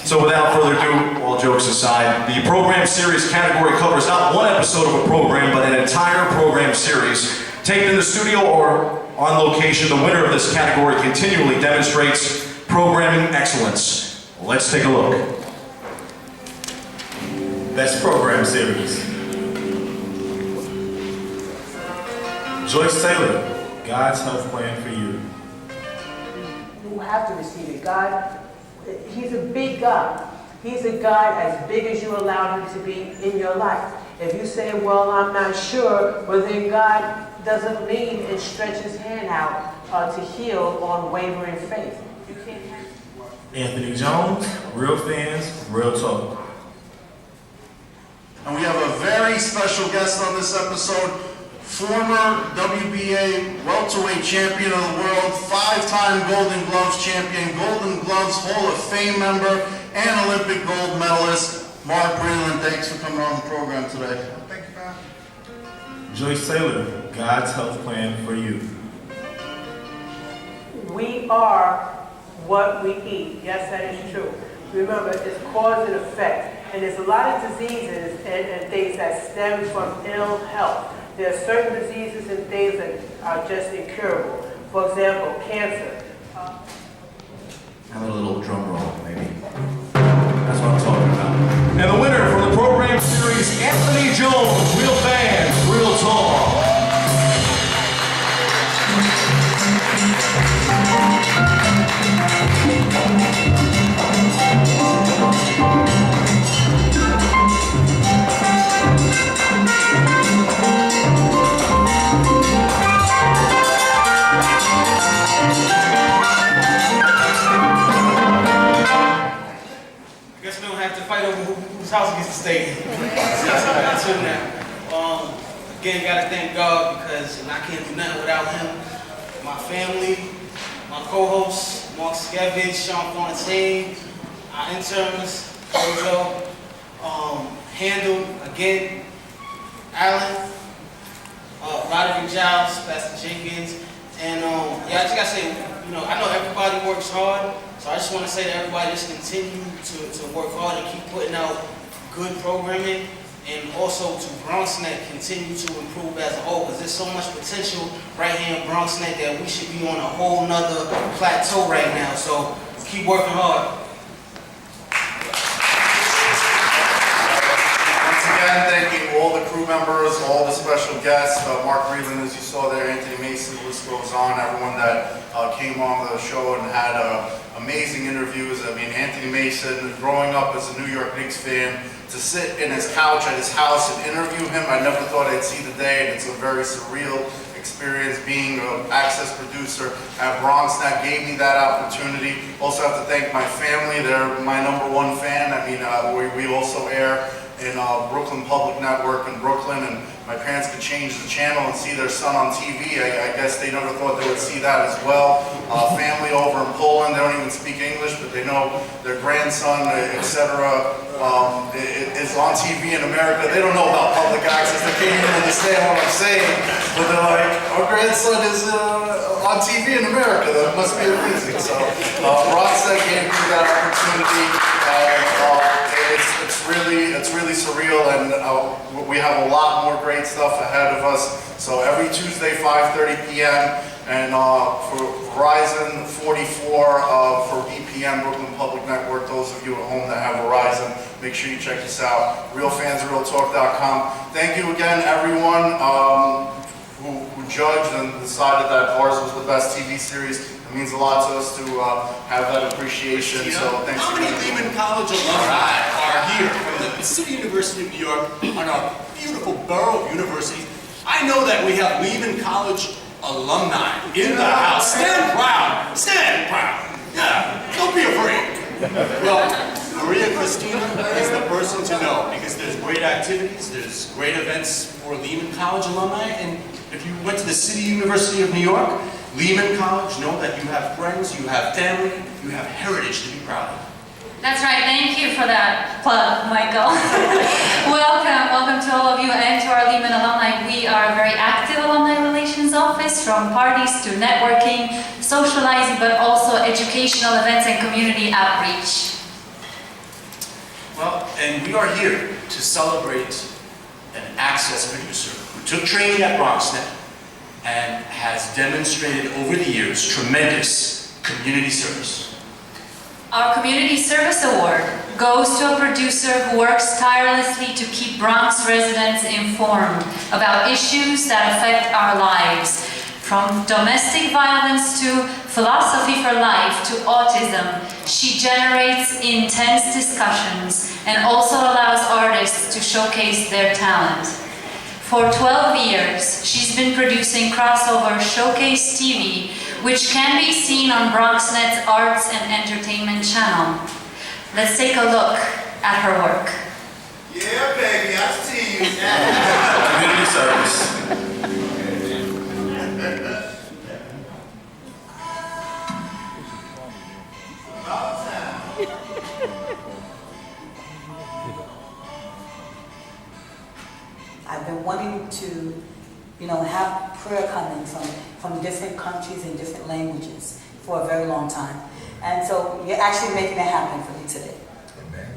So without further ado, all jokes aside, the program series category covers not one episode of a program, but an entire program series. Taped in the studio or on location, the winner of this category continually demonstrates programming excellence. Let's take a look. Best program series. Joyce Taylor, God's Health Plan for You. You have to receive it. God, He's a big God. He's a God as big as you allow Him to be in your life. If you say, well, I'm not sure, well then God doesn't lean and stretch His hand out to heal on wavering faith. You can't. Anthony Jones, Real Fans, Real Talk. And we have a very special guest on this episode, former WBA welterweight champion of the world, 5-time Golden Gloves champion, Golden Gloves Hall of Fame member, and Olympic gold medalist, Mark Breland. Thanks for coming on the program today. Thank you, man. Joyce Taylor, God's Health Plan for You. We are what we eat. Yes, that is true. Remember, it's cause and effect. And there's a lot of diseases and things that stem from ill health. There are certain diseases and things that are just incurable. For example, cancer. Have a little drum roll, maybe. That's what I'm talking about. And the winner from the program series, Anthony Jones, Real Fans, Real Talk. Guess we don't have to fight over whose house gets to stay in. That's it now. Again, gotta thank God because I can't do nothing without Him. My family, my co-hosts, Mark Skevich, Sean Fontaine, our interns, Jojo, Handle, again, Alan, Roderick Giles, Pastor Jenkins, and yeah, I just gotta say, I know everybody works hard, so I just want to say to everybody, just continue to work hard and keep putting out good programming, and also to BronxNet continue to improve as a whole, because there's so much potential right here in BronxNet that we should be on a whole nother plateau right now, so keep working hard. Thanking all the crew members, all the special guests, Mark Breland, as you saw there, Anthony Mason, the list goes on, everyone that came on the show and had amazing interviews. I mean, Anthony Mason, growing up as a New York Knicks fan, to sit in his couch at his house and interview him, I never thought I'd see the day, and it's a very surreal experience being an access producer at BronxNet. Gave me that opportunity. Also have to thank my family, they're my #1 fan. I mean, we also air in Brooklyn Public Network in Brooklyn, and my parents could change the channel and see their son on TV. I guess they never thought they would see that as well. Family over in Poland, they don't even speak English, but they know their grandson, etc., is on TV in America. They don't know about public access, they can't even understand what I'm saying, but they're like, our grandson is on TV in America, that must be amazing. So BronxNet gave me that opportunity, and it's really surreal, and we have a lot more great stuff ahead of us. So every Tuesday, 5:30 p.m. and for Verizon 44 for BPM, Brooklyn Public Network. Those of you at home that have Verizon, make sure you check us out. RealFansRealTalk.com. Thank you again, everyone who judged and decided that ours was the best TV series. It means a lot to us to have that appreciation. So thanks How many Lehman College alumni are here from the City University of New York on our beautiful borough of universities? I know that we have Lehman College alumni in the house. Stand proud. Stand proud. Yeah, don't be afraid. Well, Maria Christina is the person to know because there's great activities, there's great events for Lehman College alumni, and if you went to the City University of New York, Lehman College, know that you have friends, you have family, you have heritage to be proud of. That's right. Thank you for that plug, Michael. Welcome to all of you and to our Lehman alumni. We are a very active alumni relations office, from parties to networking, socializing, but also educational events and community outreach. Well, and we are here to celebrate an Access producer who took training at BronxNet and has demonstrated over the years tremendous community service. Our Community Service Award goes to a producer who works tirelessly to keep Bronx residents informed about issues that affect our lives. From domestic violence to philosophy for life to autism, she generates intense discussions and also allows artists to showcase their talent. For 12 years, she's been producing crossover Showcase TV, which can be seen on BronxNet's Arts and Entertainment channel. Let's take a look at her work. Yeah, baby, I see you. Community service. I've been wanting to, have prayer coming from different countries and different languages for a very long time. And so you're actually making it happen for me today. Amen.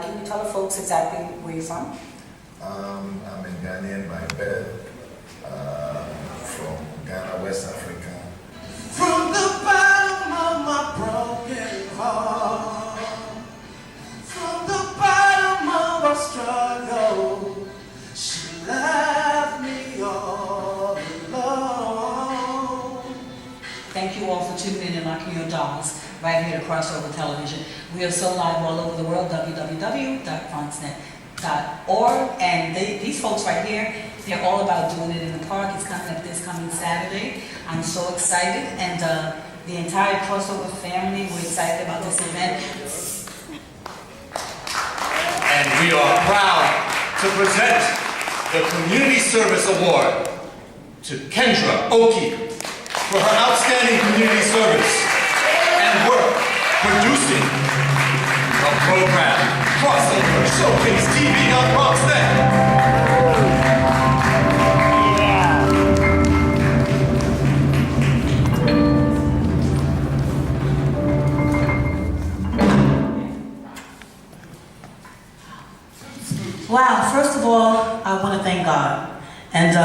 Can you tell the folks exactly where you're from? I'm a Ghanaian by birth, from Ghana, West Africa. From the bottom of my broken heart, from the bottom of our struggle, she left me all alone. Thank you all for tuning in and knocking your doors right here to Crossover Television. We are so live all over the world, www.bronxnet.org. And these folks right here, they're all about doing it in the park. It's coming up this coming Saturday. I'm so excited, and the entire Crossover family, we're excited about this event. And we are proud to present the Community Service Award to Kendra Oki for her outstanding community service and work producing a program, Crossover Showcase TV on BronxNet. Wow, first of all, I want to thank God. And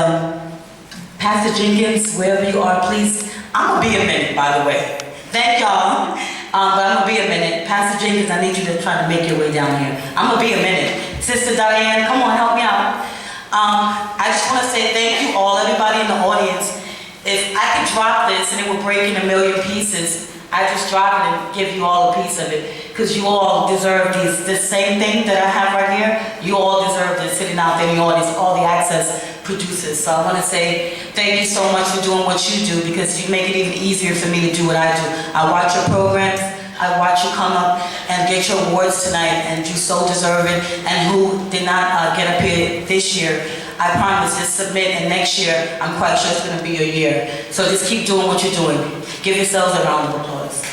Pastor Jenkins, wherever you are, please, I'm going to be a minute, by the way. Thank y'all, but I'm going to be a minute. Pastor Jenkins, I need you to try to make your way down here. I'm going to be a minute. Sister Diane, come on, help me out. I just want to say thank you all, everybody in the audience. If I could drop this and it would break in a million pieces, I just drop it and give you all a piece of it, because you all deserve this same thing that I have right here. You all deserve this sitting out there in the audience, all the Access producers. So I want to say thank you so much for doing what you do, because you make it even easier for me to do what I do. I watch your programs, I watch you come up and get your awards tonight, and you so deserve it. And who did not get up here this year, I promise, just submit, and next year, I'm quite sure it's going to be your year. So just keep doing what you're doing. Give yourselves a round of applause.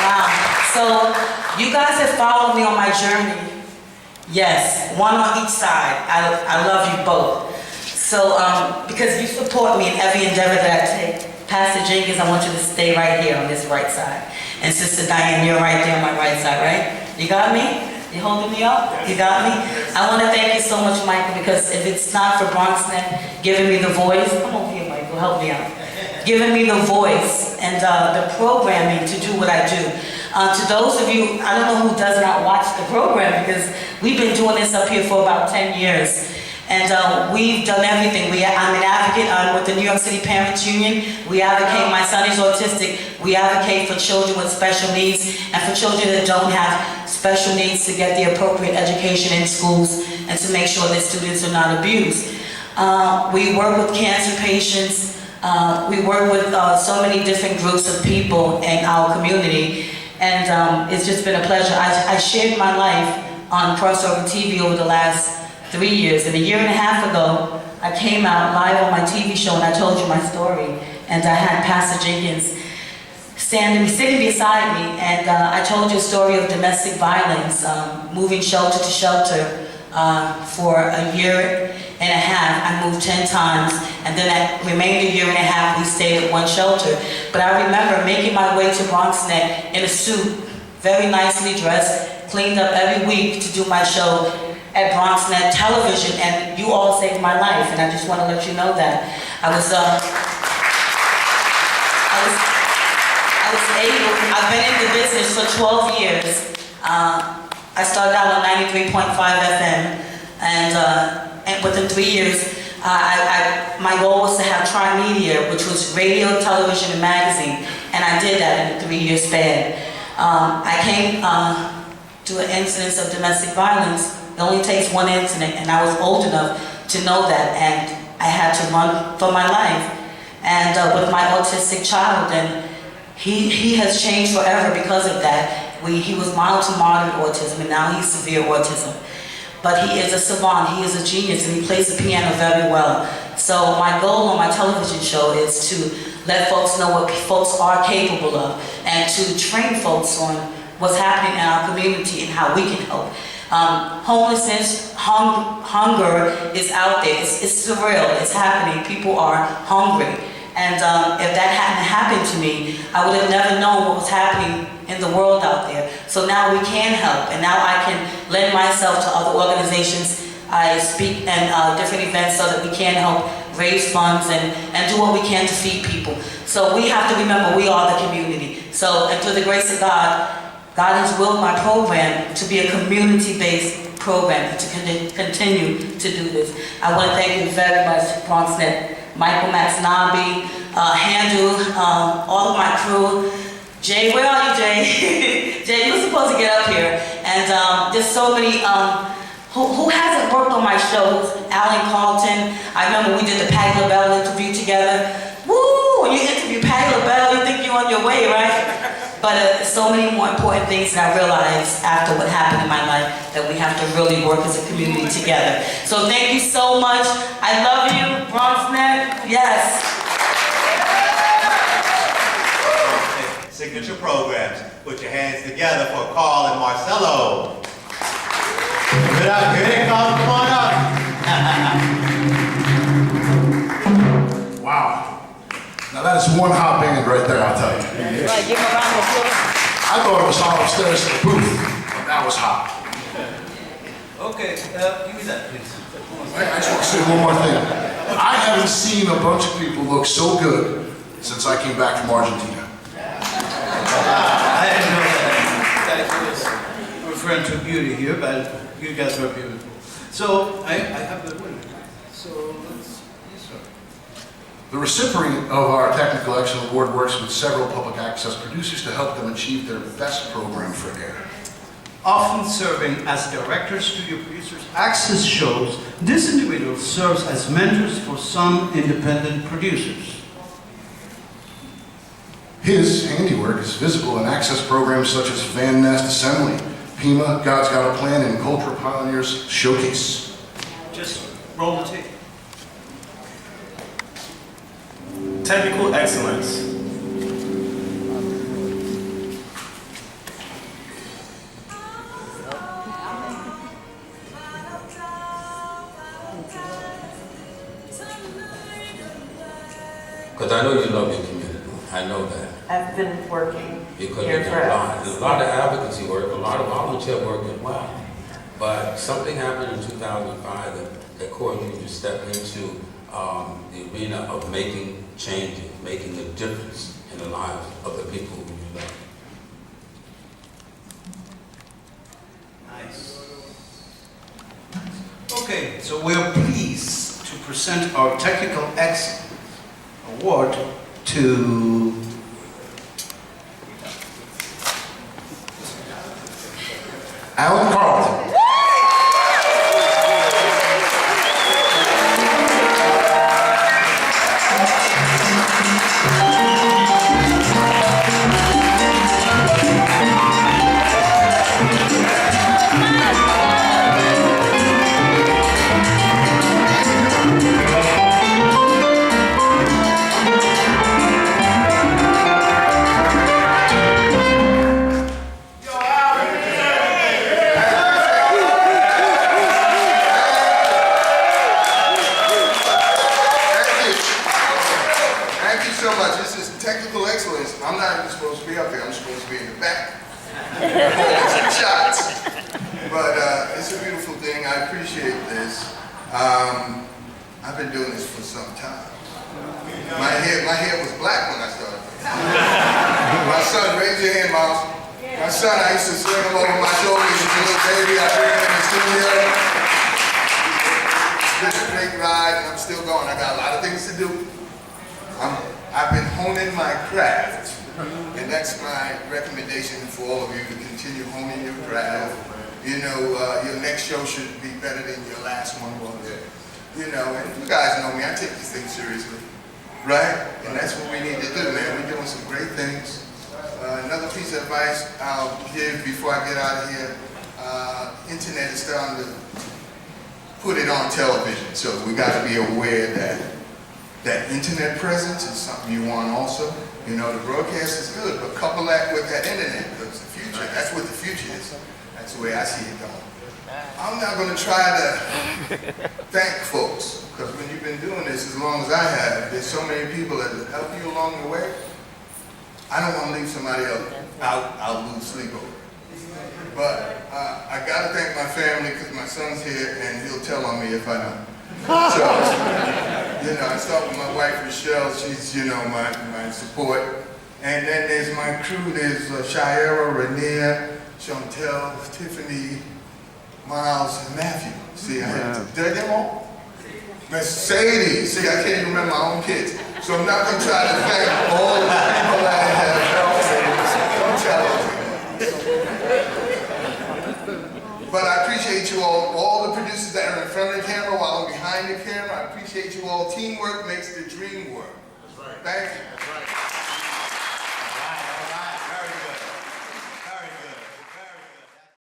Wow. So you guys have followed me on my journey. Yes, one on each side. I love you both. So because you support me in every endeavor that I take. Pastor Jenkins, I want you to stay right here on this right side. And Sister Diane, you're right there on my right side, right? You got me? You holding me up? You got me? I want to thank you so much, Michael, because if it's not for BronxNet giving me the voice, come over here, Michael, help me out. Giving me the voice and the programming to do what I do. To those of you, I don't know who does not watch the program, because we've been doing this up here for about 10 years. And we've done everything. I'm an advocate with the New York City Parents Union. We advocate, my son is autistic, we advocate for children with special needs and for children that don't have special needs to get the appropriate education in schools and to make sure that students are not abused. We work with cancer patients, We work with so many different groups of people in our community, and it's just been a pleasure. I shared my life on Crossover TV over the last 3 years, and a year and a half ago, I came out live on my TV show and I told you my story, and I had Pastor Jenkins sitting beside me, and I told you a story of domestic violence, moving shelter to shelter for a year and a half. I moved 10 times, and then that remainder year and a half, we stayed at one shelter. But I remember making my way to BronxNet in a suit, very nicely dressed, cleaned up every week to do my show at BronxNet Television, and you all saved my life, and I just want to let you know that. I've been in the business for 12 years. I started out on 93.5 FM, and within 3 years, my goal was to have Tri-Media, which was radio, television, and magazine, and I did that in a 3-year span. I came to an incidence of domestic violence. It only takes one incident, and I was old enough to know that, and I had to run for my life. And with my autistic child, and he has changed forever because of that. He was mild to moderate autism, and now he's severe autism. But he is a savant, he is a genius, and he plays the piano very well. So my goal on my television show is to let folks know what folks are capable of, and to train folks on what's happening in our community and how we can help. Homelessness, hunger is out there. It's surreal. It's happening. People are hungry. And if that hadn't happened to me, I would have never known what was happening in the world out there. So now we can help, and now I can lend myself to other organizations. I speak at different events so that we can help raise funds and do what we can to feed people. So we have to remember we are the community. So, and through the grace of God, God has willed my program to be a community-based program and to continue to do this. I want to thank you very much, BronxNet, Michael Maxnabi, Handel, all of my crew. Jay, where are you, Jay? Jay, you were supposed to get up here. And there's so many, who hasn't worked on my shows? Alan Carlton. I remember we did the Patti LaBelle interview together. Woo! When you interview Patti LaBelle, you think you're on your way, right? But so many more important things that I realized after what happened in my life, that we have to really work as a community together. So thank you so much. I love you, BronxNet. Yes. Signature programs. Put your hands together for Carl and Marcelo. Give it up. Here they come. Come on up. Wow. Now that is one hot band right there, I'll tell you. Right, give them a round of applause. I thought it was hot upstairs in the booth, but that was hot. Okay, give me that, please. I just want to say one more thing. I haven't seen a bunch of people look so good since I came back from Argentina. I didn't know that he was referring to beauty here, but you guys are beautiful. So I have the winner. So let's, yes, sir. The recipient of our Technical Excellence Award works with several public access producers to help them achieve their best program for air. Often serving as directors, studio producers, access shows, this individual serves as mentors for some independent producers. His handiwork is visible in access programs such as Van Nest Assembly, Pima, God's Got a Plan, and Culture Pioneers Showcase. Just roll the tape. Technical excellence. Because I know you love your community. I know that. I've been working Because here you've for done a lot of advocacy work, a lot of volunteer work as well. But something happened in 2005 that caused you to step into the arena of making changes, making a difference in the lives of the people who you love. Nice. Okay, so we're pleased to present our Technical Excellence Award to Alan Carlton. very much. This is technical excellence. I'm not even supposed to be up there. I'm supposed to be in the back. Some shots. But it's a beautiful thing. I appreciate this. I've been doing this for some time. My hair was black when I started. My son, raise your hand, Miles. My son, I used to sling him over my shoulders as a little baby. I bring him in the studio. It's been a great ride, and I'm still going. I got a lot of things to do. I've been honing my craft, and that's my recommendation for all of you to continue honing your craft. You know, your next show should be better than your last one was. You know, and you guys know me, I take these things seriously, right? And that's what we need to do, man. We're doing some great things. Another piece of advice I'll give before I get out of here, internet is starting to put it on television, so we got to be aware that internet presence is something you want also. You know, the broadcast is good, but couple that with that internet, because the future, that's what the future is. That's the way I see it going. I'm not going to try to thank folks, because when you've been doing this as long as I have, there's so many people that will help you along the way. I don't want to leave somebody else out, I'll lose sleep over. But I got to thank my family, because my son's here and he'll tell on me if I don't. So, you know, I start with my wife, Rochelle. She's, you know, my support. And then there's my crew. There's Shira, Rainier, Chantel, Tiffany, Miles, and Matthew. See, I had, did I get them all? Mercedes. See, I can't even remember my own kids. So I'm not going to try to thank all the people that have helped me. Don't tell them. But I appreciate you all the producers that are in front of the camera while I'm behind the camera. I appreciate you all. Teamwork makes the dream work. That's right. Thank you. That's right.